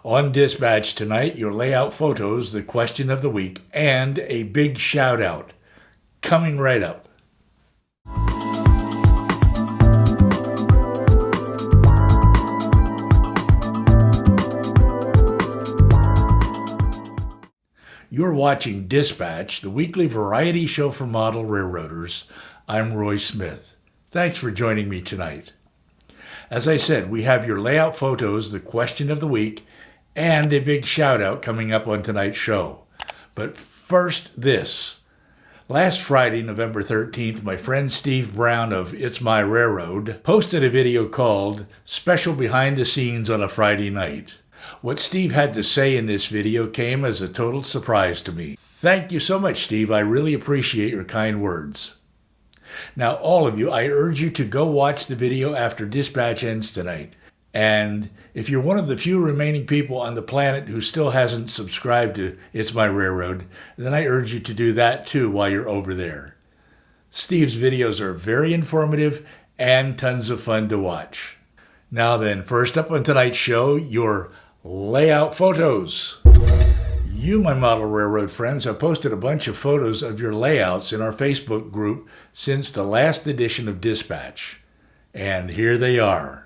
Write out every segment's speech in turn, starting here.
On Dispatch tonight, your layout photos, the question of the week, and a big shout out. Coming right up. You're watching Dispatch, the weekly variety show for model railroaders. I'm Roy Smith. Thanks for joining me tonight. As I said, we have your layout photos, the question of the week, and a big shout out coming up on tonight's show. But first, this. Last Friday, November 13th, my friend Steve Brown of It's My Railroad posted a video called Special Behind the Scenes on a Friday Night. What Steve had to say in this video came as a total surprise to me. Thank you so much, Steve. I really appreciate your kind words. Now, all of you, I urge you to go watch the video after Dispatch ends tonight. And if you're one of the few remaining people on the planet who still hasn't subscribed to It's My Railroad, then I urge you to do that too while you're over there. Steve's videos are very informative and tons of fun to watch. Now then, first up on tonight's show, your layout photos. You, my model railroad friends, have posted a bunch of photos of your layouts in our Facebook group since the last edition of Dispatch. And here they are.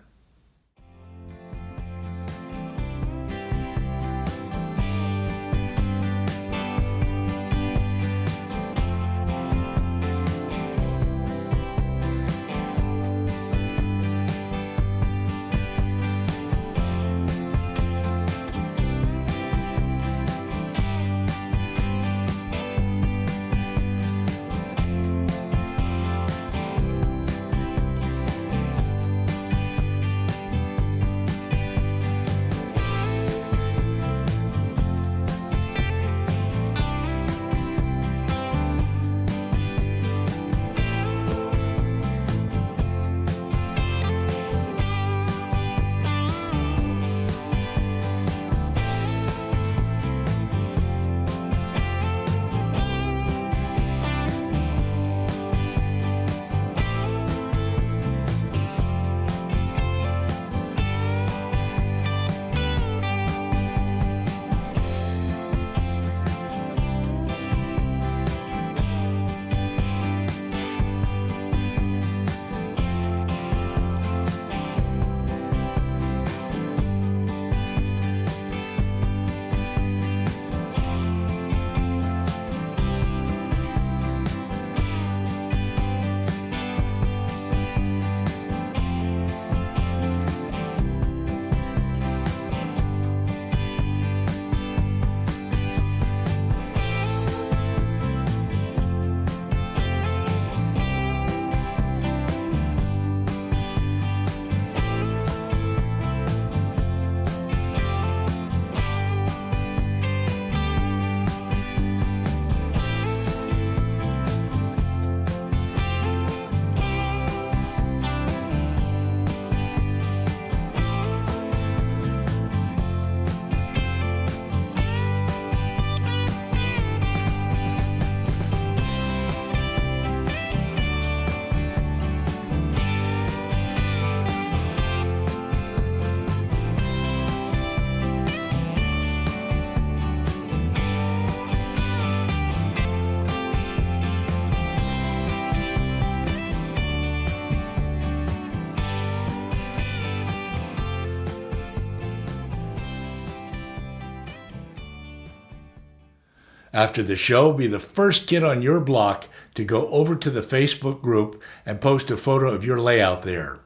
After the show, be the first kid on your block to go over to the Facebook group and post a photo of your layout there.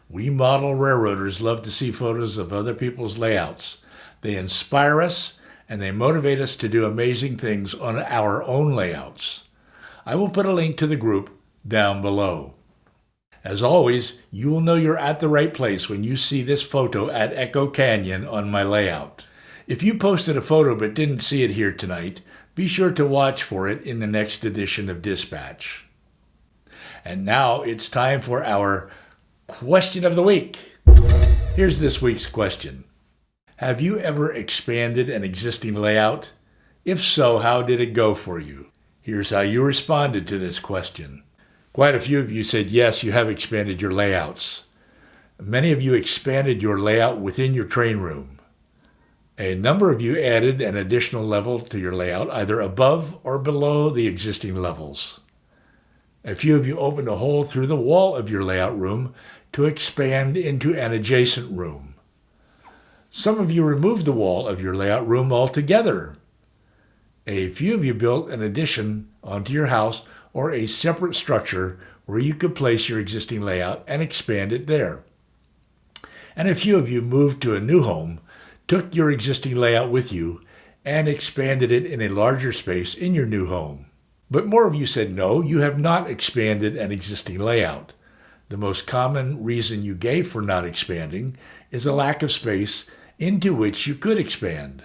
We model railroaders love to see photos of other people's layouts. They inspire us and they motivate us to do amazing things on our own layouts. I will put a link to the group down below. As always, you will know you're at the right place when you see this photo at Echo Canyon on my layout. If you posted a photo but didn't see it here tonight, be sure to watch for it in the next edition of Dispatch. And now it's time for our question of the week. Here's this week's question. Have you ever expanded an existing layout? If so, how did it go for you? Here's how you responded to this question. Quite a few of you said yes, you have expanded your layouts. Many of you expanded your layout within your train room. A number of you added an additional level to your layout, either above or below the existing levels. A few of you opened a hole through the wall of your layout room to expand into an adjacent room. Some of you removed the wall of your layout room altogether. A few of you built an addition onto your house or a separate structure where you could place your existing layout and expand it there. And a few of you moved to a new home, took your existing layout with you, and expanded it in a larger space in your new home. But more of you said no, you have not expanded an existing layout. The most common reason you gave for not expanding is a lack of space into which you could expand.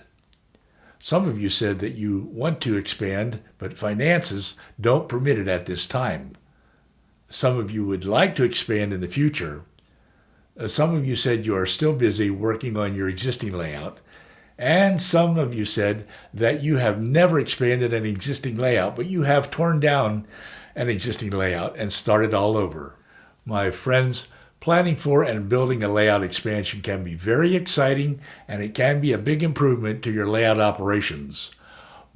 Some of you said that you want to expand, but finances don't permit it at this time. Some of you would like to expand in the future. Some of you said you are still busy working on your existing layout. And some of you said that you have never expanded an existing layout, but you have torn down an existing layout and started all over. My friends, planning for and building a layout expansion can be very exciting, and it can be a big improvement to your layout operations.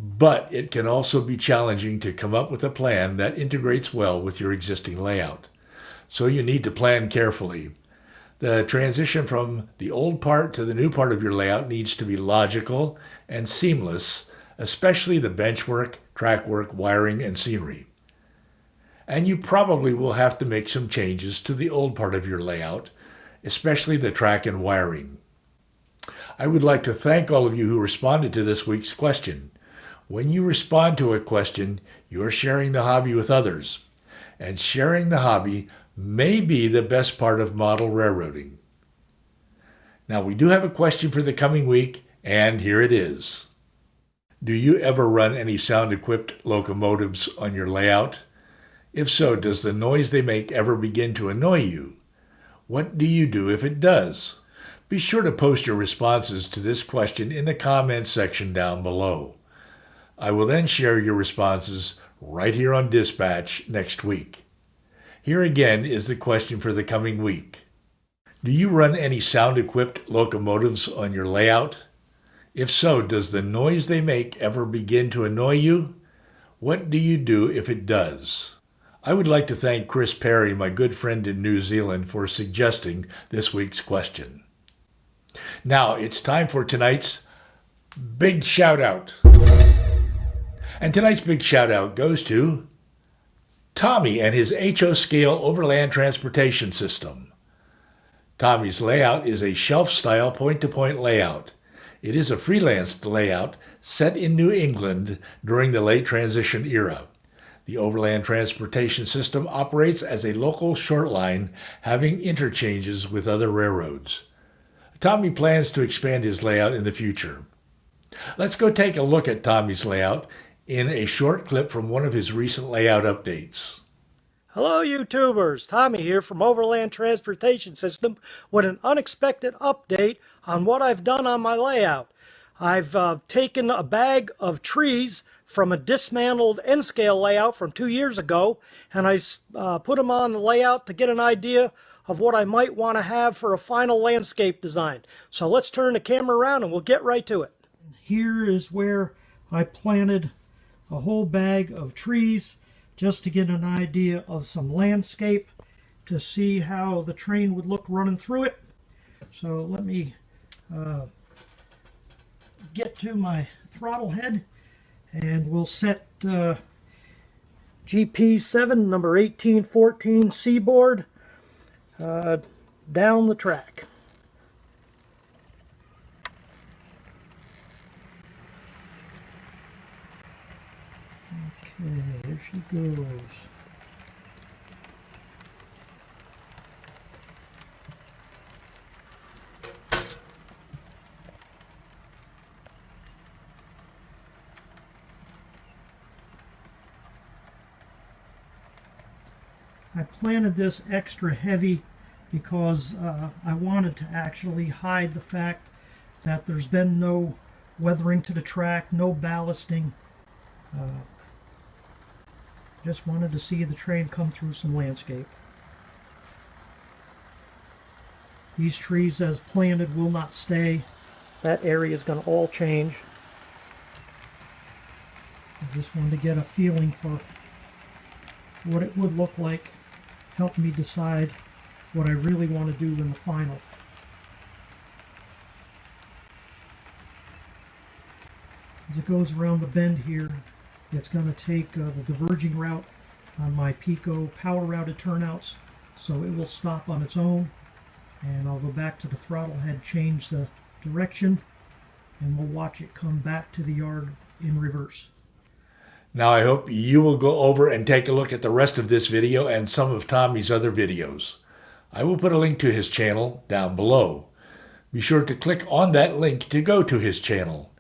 But it can also be challenging to come up with a plan that integrates well with your existing layout. So you need to plan carefully. The transition from the old part to the new part of your layout needs to be logical and seamless, especially the bench work, track work, wiring, and scenery. And you probably will have to make some changes to the old part of your layout, especially the track and wiring. I would like to thank all of you who responded to this week's question. When you respond to a question, you're sharing the hobby with others. And sharing the hobby may be the best part of model railroading. Now, we do have a question for the coming week, and here it is. Do you ever run any sound-equipped locomotives on your layout? If so, does the noise they make ever begin to annoy you? What do you do if it does? Be sure to post your responses to this question in the comments section down below. I will then share your responses right here on Dispatch next week. Here again is the question for the coming week. Do you run any sound-equipped locomotives on your layout? If so, does the noise they make ever begin to annoy you? What do you do if it does? I would like to thank Chris Perry, my good friend in New Zealand, for suggesting this week's question. Now it's time for tonight's big shout-out. And tonight's big shout-out goes to Tommy and his HO scale overland transportation system. Tommy's layout is a shelf-style point-to-point layout. It is a freelance layout set in New England during the late transition era. The overland transportation system operates as a local short line, having interchanges with other railroads. Tommy plans to expand his layout in the future. Let's go take a look at Tommy's layout in a short clip from one of his recent layout updates. Hello YouTubers, Tommy here from Overland Transportation System with an unexpected update on what I've done on my layout. I've taken a bag of trees from a dismantled N-scale layout from 2 years ago, and I put them on the layout to get an idea of what I might want to have for a final landscape design. So let's turn the camera around and we'll get right to it. Here is where I planted a whole bag of trees just to get an idea of some landscape to see how the train would look running through it. So let me get to my throttle head and we'll set GP7 number 1814 Seaboard down the track. Okay, there she goes. I planted this extra heavy because I wanted to actually hide the fact that there's been no weathering to the track, no ballasting. Just wanted to see the train come through some landscape. These trees as planted will not stay. That area is going to all change. I just wanted to get a feeling for what it would look like, help me decide what I really want to do in the final. As it goes around the bend here, it's going to take the diverging route on my Pico power routed turnouts, so it will stop on its own, and I'll go back to the throttle head, change the direction, and we'll watch it come back to the yard in reverse. Now I hope you will go over and take a look at the rest of this video and some of Tommy's other videos. I will put a link to his channel down below. Be sure to click on that link to go to his channel.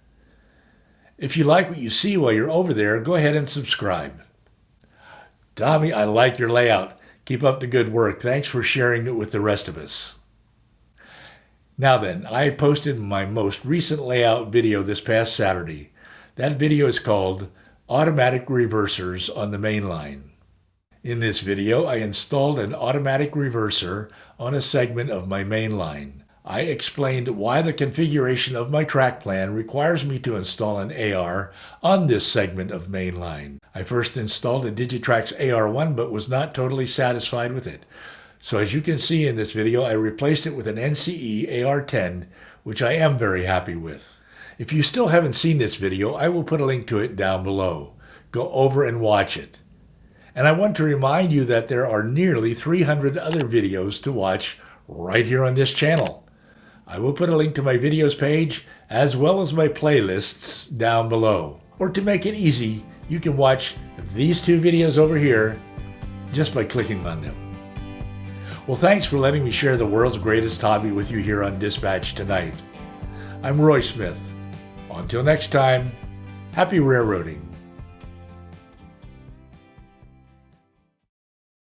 If you like what you see while you're over there, go ahead and subscribe. Tommy, I like your layout. Keep up the good work. Thanks for sharing it with the rest of us. Now then, I posted my most recent layout video this past Saturday. That video is called Automatic Reversers on the Main Line. In this video, I installed an automatic reverser on a segment of my main line. I explained why the configuration of my track plan requires me to install an AR on this segment of main line. I first installed a Digitrax AR1 but was not totally satisfied with it. So as you can see in this video, I replaced it with an NCE AR10, which I am very happy with. If you still haven't seen this video, I will put a link to it down below. Go over and watch it. And I want to remind you that there are nearly 300 other videos to watch right here on this channel. I will put a link to my videos page as well as my playlists down below. Or to make it easy, you can watch these two videos over here just by clicking on them. Well, thanks for letting me share the world's greatest hobby with you here on Dispatch tonight. I'm Roy Smith. Until next time, happy railroading.